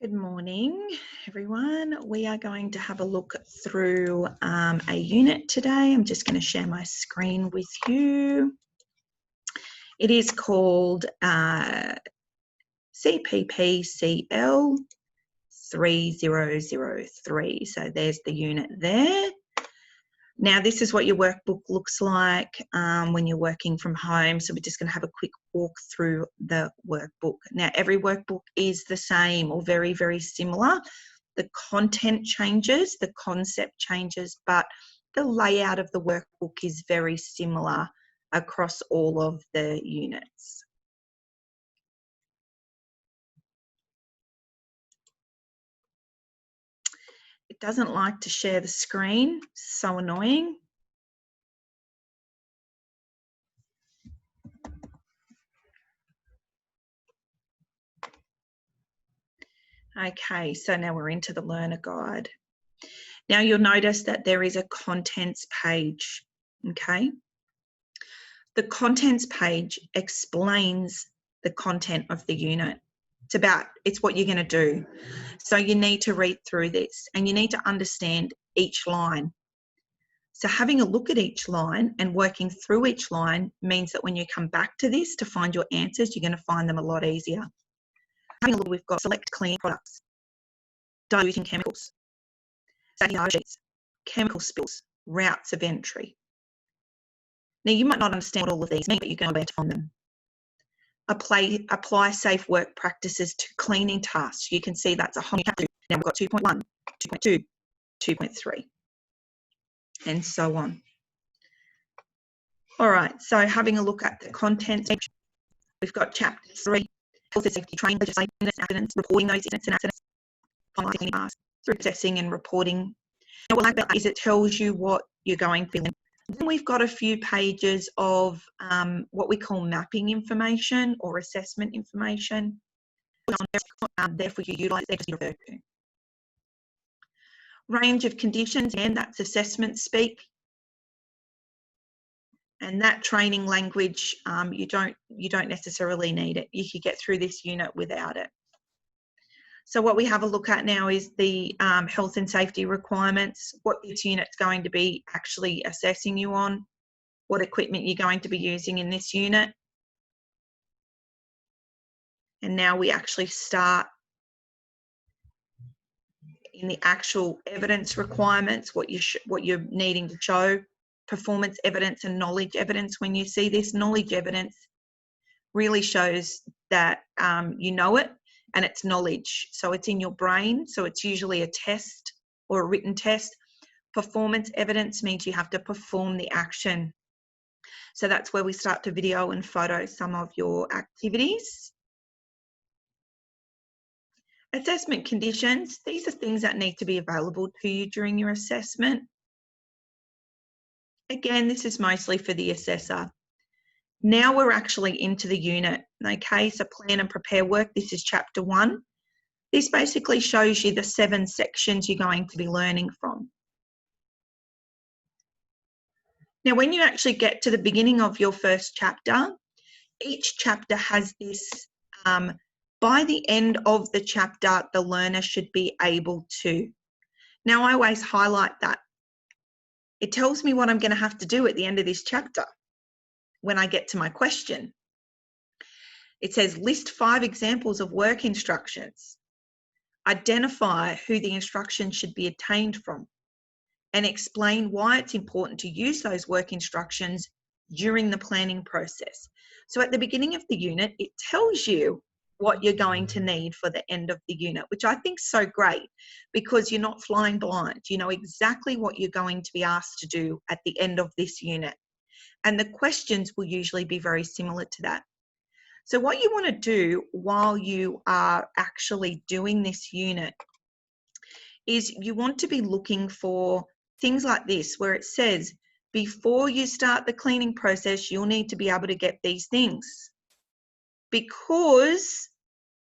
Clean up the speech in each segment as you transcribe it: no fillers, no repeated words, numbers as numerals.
Good morning, everyone. We are going to have a look through a unit today. I'm just going to share my screen with you. It is called CPPCL3003. So there's the unit there. Now, this is what your workbook looks like when you're working from home. So we're just going to have a quick walk through the workbook. Now, every workbook is the same or very, very similar. The content changes, the concept changes, but the layout of the workbook is very similar across all of the units. It doesn't like to share the screen, so annoying. Okay, so now we're into the learner guide. Now you'll notice that there is a contents page, okay? The contents page explains the content of the unit. It's what you're going to do. So you need to read through this and you need to understand each line. So having a look at each line and working through each line means that when you come back to this to find your answers, you're going to find them a lot easier. Having a look, we've got select cleaning products, diluting chemicals, sheets, chemical spills, routes of entry. Now, you might not understand what all of these mean, but you're going to be able to find them. Apply safe work practices to cleaning tasks. You can see that's a whole new chapter. Now we've got 2.1, 2.2, 2.3, and so on. All right, so having a look at the content, we've got chapter 3, health and safety training, legislation, accidents, reporting those incidents and accidents, finalising tasks, through assessing and reporting. Now, what I like about that is it tells you what you're going to be. Then we've got a few pages of what we call mapping information or assessment information. Therefore, you utilise that to refer to. Range of conditions, and that's assessment speak. And that training language, you don't necessarily need it. You could get through this unit without it. So what we have a look at now is the health and safety requirements, what this unit's going to be actually assessing you on, what equipment you're going to be using in this unit. And now we actually start in the actual evidence requirements, what you're needing to show, performance evidence and knowledge evidence. When you see this, knowledge evidence really shows that you know it. And it's knowledge. So it's in your brain. So it's usually a test or a written test. Performance evidence means you have to perform the action. So that's where we start to video and photo some of your activities. Assessment conditions. These are things that need to be available to you during your assessment. Again, this is mostly for the assessor. Now we're actually into the unit, okay? So plan and prepare work. This is chapter 1. This basically shows you the 7 sections you're going to be learning from. Now, when you actually get to the beginning of your first chapter, each chapter has this, by the end of the chapter, the learner should be able to. Now, I always highlight that. It tells me what I'm going to have to do at the end of this chapter. When I get to my question, it says list 5 examples of work instructions, identify who the instructions should be obtained from, and explain why it's important to use those work instructions during the planning process. So at the beginning of the unit, it tells you what you're going to need for the end of the unit, which I think is so great because you're not flying blind. You know exactly what you're going to be asked to do at the end of this unit. And the questions will usually be very similar to that. So what you want to do while you are actually doing this unit is you want to be looking for things like this, where it says, before you start the cleaning process, you'll need to be able to get these things. Because,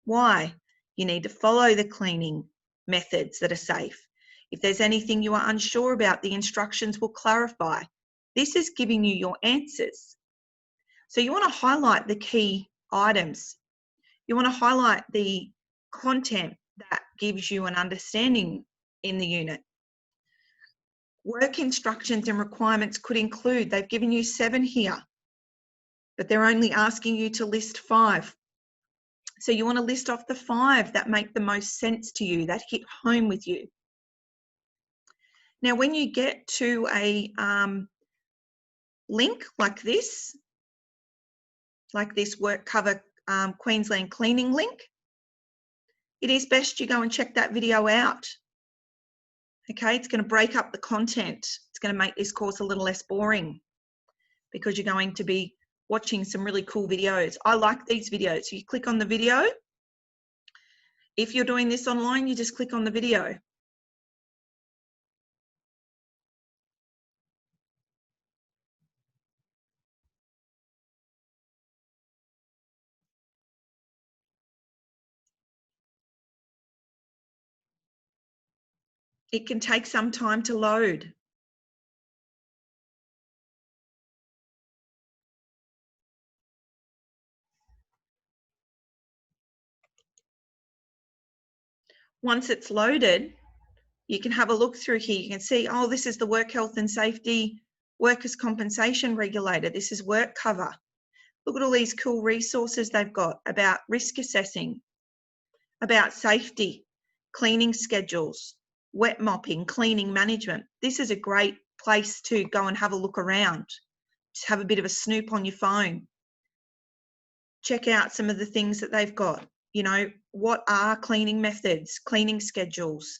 why? You need to follow the cleaning methods that are safe. If there's anything you are unsure about, the instructions will clarify. This is giving you your answers. So you want to highlight the key items. You want to highlight the content that gives you an understanding in the unit. Work instructions and requirements could include, they've given you 7 here, but they're only asking you to list 5. So you want to list off the 5 that make the most sense to you, that hit home with you. Now, when you get to a link like this work cover Queensland cleaning link, it is best you go and check that video out. Okay, it's going to break up the content. It's going to make this course a little less boring because you're going to be watching some really cool videos. I like these videos. So you click on the video. If you're doing this online, you just click on the video. It can take some time to load. Once it's loaded, you can have a look through here. You can see, oh, this is the Work Health and Safety Workers' Compensation Regulator. This is work cover. Look at all these cool resources they've got about risk assessing, about safety, cleaning schedules, wet mopping, cleaning management. This is a great place to go and have a look around. Just have a bit of a snoop on your phone. Check out some of the things that they've got. You know, what are cleaning methods, cleaning schedules,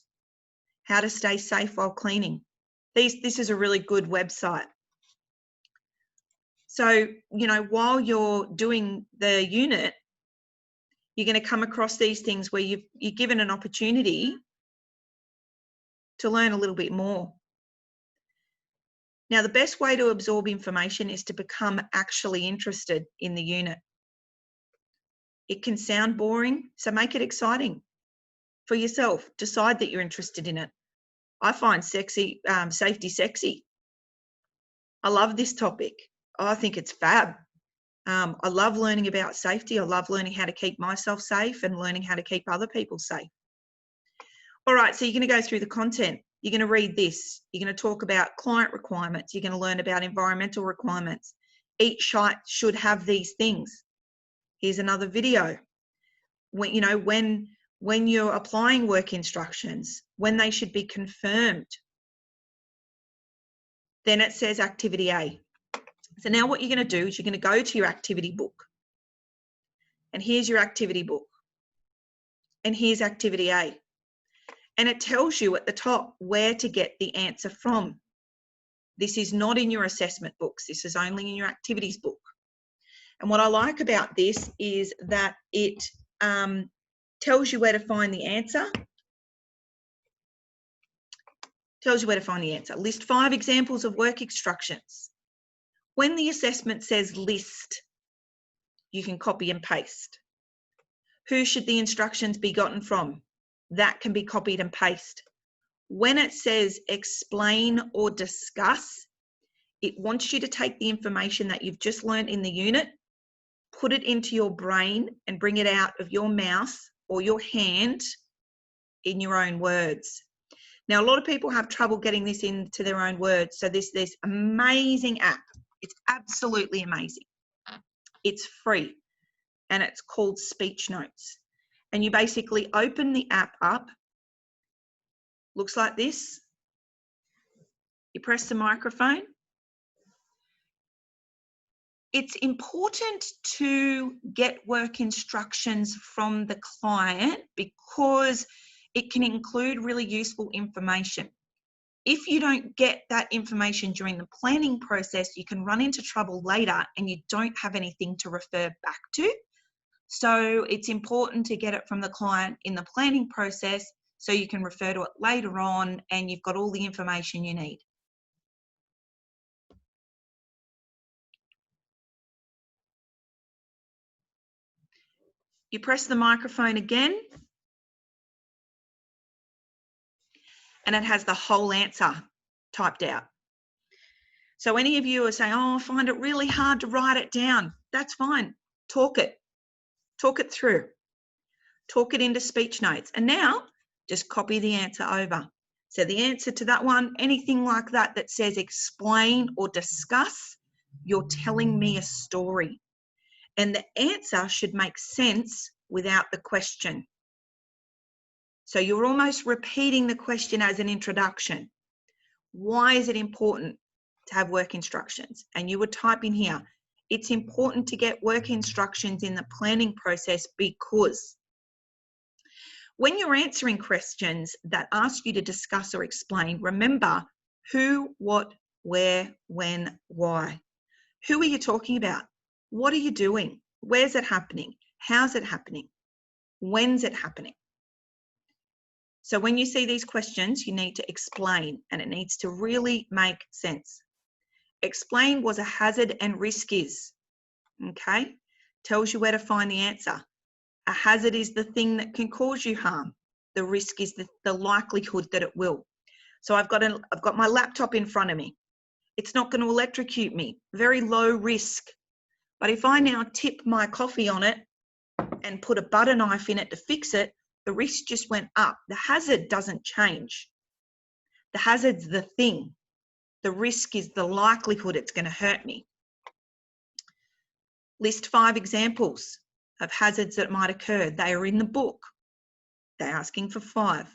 how to stay safe while cleaning. This is a really good website. So, you know, while you're doing the unit, you're going to come across these things where you're given an opportunity to learn a little bit more. Now, the best way to absorb information is to become actually interested in the unit. It can sound boring, so make it exciting for yourself. Decide that you're interested in it. I find safety sexy. I love this topic. I think it's fab. I love learning about safety. I love learning how to keep myself safe and learning how to keep other people safe. All right, so you're going to go through the content. You're going to read this. You're going to talk about client requirements. You're going to learn about environmental requirements. Each site should have these things. Here's another video. When you're applying work instructions, when they should be confirmed. Then it says activity A. So now what you're going to do is you're going to go to your activity book. And here's your activity book. And here's activity A. And it tells you at the top where to get the answer from. This is not in your assessment books. This is only in your activities book. And what I like about this is that it tells you where to find the answer. Tells you where to find the answer. List 5 examples of work instructions. When the assessment says list, you can copy and paste. Who should the instructions be gotten from? That can be copied and pasted. When it says explain or discuss, it wants you to take the information that you've just learned in the unit, put it into your brain and bring it out of your mouth or your hand in your own words. Now, a lot of people have trouble getting this into their own words. So this amazing app, it's absolutely amazing. It's free and it's called Speech Notes. And you basically open the app up, looks like this. You press the microphone. It's important to get work instructions from the client because it can include really useful information. If you don't get that information during the planning process, you can run into trouble later and you don't have anything to refer back to. So it's important to get it from the client in the planning process so you can refer to it later on and you've got all the information you need. You press the microphone again and it has the whole answer typed out. So any of you are saying, oh, I find it really hard to write it down. That's fine. Talk it through. talk it into speech notes. And now just copy the answer over. So the answer to that one, anything like that that says explain or discuss, you're telling me a story. And the answer should make sense without the question. So you're almost repeating the question as an introduction. Why is it important to have work instructions? And you would type in here, it's important to get work instructions in the planning process because when you're answering questions that ask you to discuss or explain, remember who, what, where, when, why. Who are you talking about? What are you doing? Where's it happening? How's it happening? When's it happening? So when you see these questions, you need to explain, and it needs to really make sense. Explain what a hazard and risk is, okay? Tells you where to find the answer. A hazard is the thing that can cause you harm. The risk is the likelihood that it will. So I've got my laptop in front of me. It's not going to electrocute me, very low risk. But if I now tip my coffee on it and put a butter knife in it to fix it, the risk just went up. The hazard doesn't change. The hazard's the thing. The risk is the likelihood it's going to hurt me. List 5 examples of hazards that might occur. They are in the book. They're asking for 5.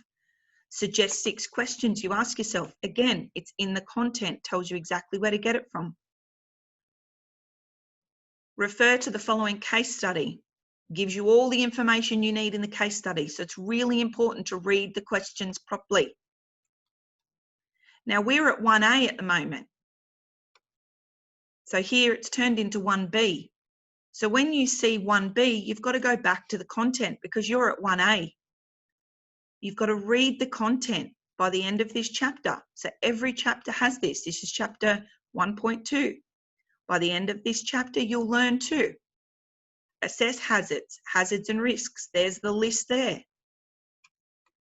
Suggest 6 questions you ask yourself. Again, it's in the content, tells you exactly where to get it from. Refer to the following case study. Gives you all the information you need in the case study. So it's really important to read the questions properly. Now we're at 1A at the moment. So here it's turned into 1B. So when you see 1B, you've got to go back to the content because you're at 1A. You've got to read the content by the end of this chapter. So every chapter has this. This is chapter 1.2. By the end of this chapter, you'll learn to assess hazards and risks. There's the list there.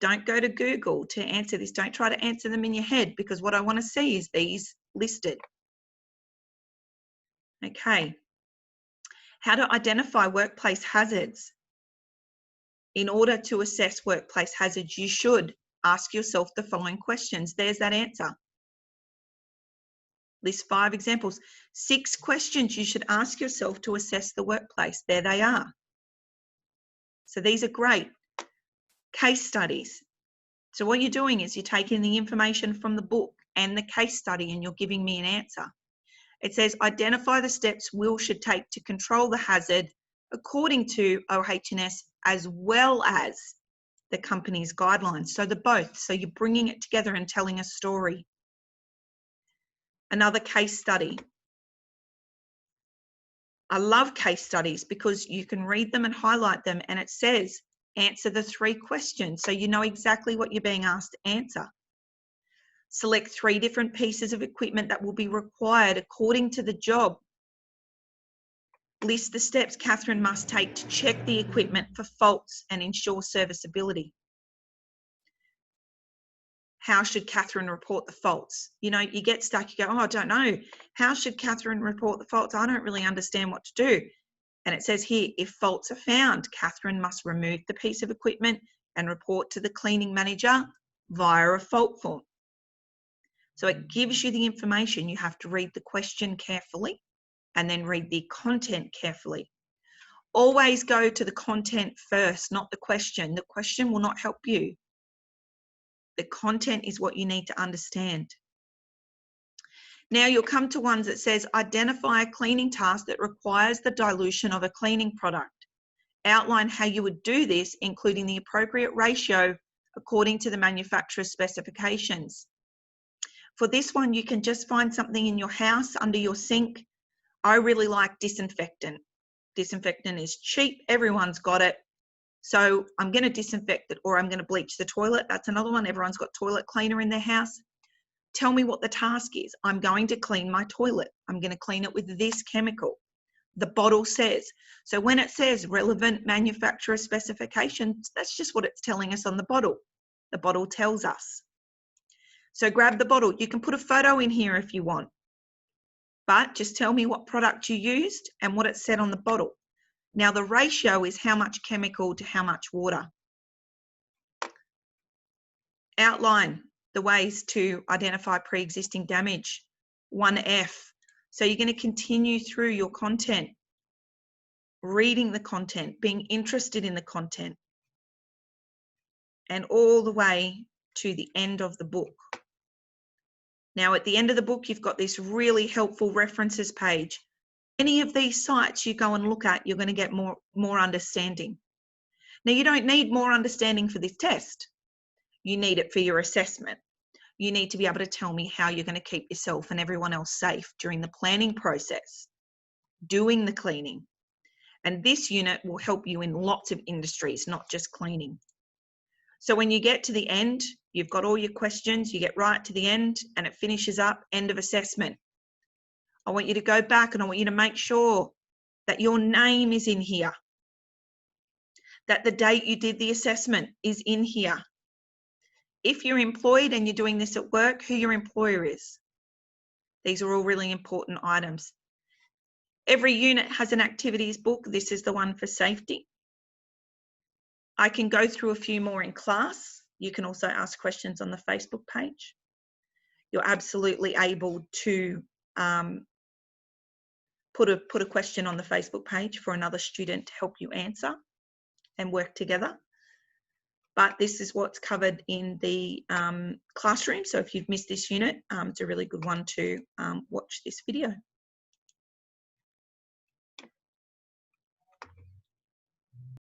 Don't go to Google to answer this. Don't try to answer them in your head because what I want to see is these listed. Okay. How to identify workplace hazards. In order to assess workplace hazards, you should ask yourself the following questions. There's that answer. List 5 examples. 6 questions you should ask yourself to assess the workplace. There they are. So these are great. Case studies. So what you're doing is you're taking the information from the book and the case study and you're giving me an answer. It says identify the steps Will should take to control the hazard according to OH&S as well as the company's guidelines. So they're both. So you're bringing it together and telling a story. Another case study. I love case studies because you can read them and highlight them and it says answer the 3 questions so you know exactly what you're being asked to answer. Select 3 different pieces of equipment that will be required according to the job. List the steps Catherine must take to check the equipment for faults and ensure serviceability. How should Catherine report the faults? You know, you get stuck, you go, oh, I don't know. How should Catherine report the faults? I don't really understand what to do. And it says here, if faults are found, Catherine must remove the piece of equipment and report to the cleaning manager via a fault form. So it gives you the information. You have to read the question carefully and then read the content carefully. Always go to the content first, not the question. The question will not help you. The content is what you need to understand. Now you'll come to ones that says identify a cleaning task that requires the dilution of a cleaning product. Outline how you would do this, including the appropriate ratio according to the manufacturer's specifications. For this one, you can just find something in your house under your sink. I really like disinfectant. Disinfectant is cheap, everyone's got it. So I'm going to disinfect it or I'm going to bleach the toilet. That's another one. Everyone's got toilet cleaner in their house. Tell me what the task is. I'm going to clean my toilet. I'm going to clean it with this chemical. The bottle says. So when it says relevant manufacturer specifications, that's just what it's telling us on the bottle. The bottle tells us. So grab the bottle. You can put a photo in here if you want, but just tell me what product you used and what it said on the bottle. Now the ratio is how much chemical to how much water. Outline the ways to identify pre-existing damage. 1F. So you're going to continue through your content, reading the content, being interested in the content, and all the way to the end of the book. Now, at the end of the book, you've got this really helpful references page. Any of these sites you go and look at, you're going to get more understanding. Now, you don't need more understanding for this test. You need it for your assessment. You need to be able to tell me how you're going to keep yourself and everyone else safe during the planning process, doing the cleaning. And this unit will help you in lots of industries, not just cleaning. So when you get to the end, you've got all your questions, you get right to the end, and it finishes up, end of assessment. I want you to go back and I want you to make sure that your name is in here, that the date you did the assessment is in here. If you're employed and you're doing this at work, who your employer is. These are all really important items. Every unit has an activities book. This is the one for safety. I can go through a few more in class. You can also ask questions on the Facebook page. You're absolutely able to put a question on the Facebook page for another student to help you answer and work together. But this is what's covered in the classroom. So if you've missed this unit, it's a really good one to watch this video.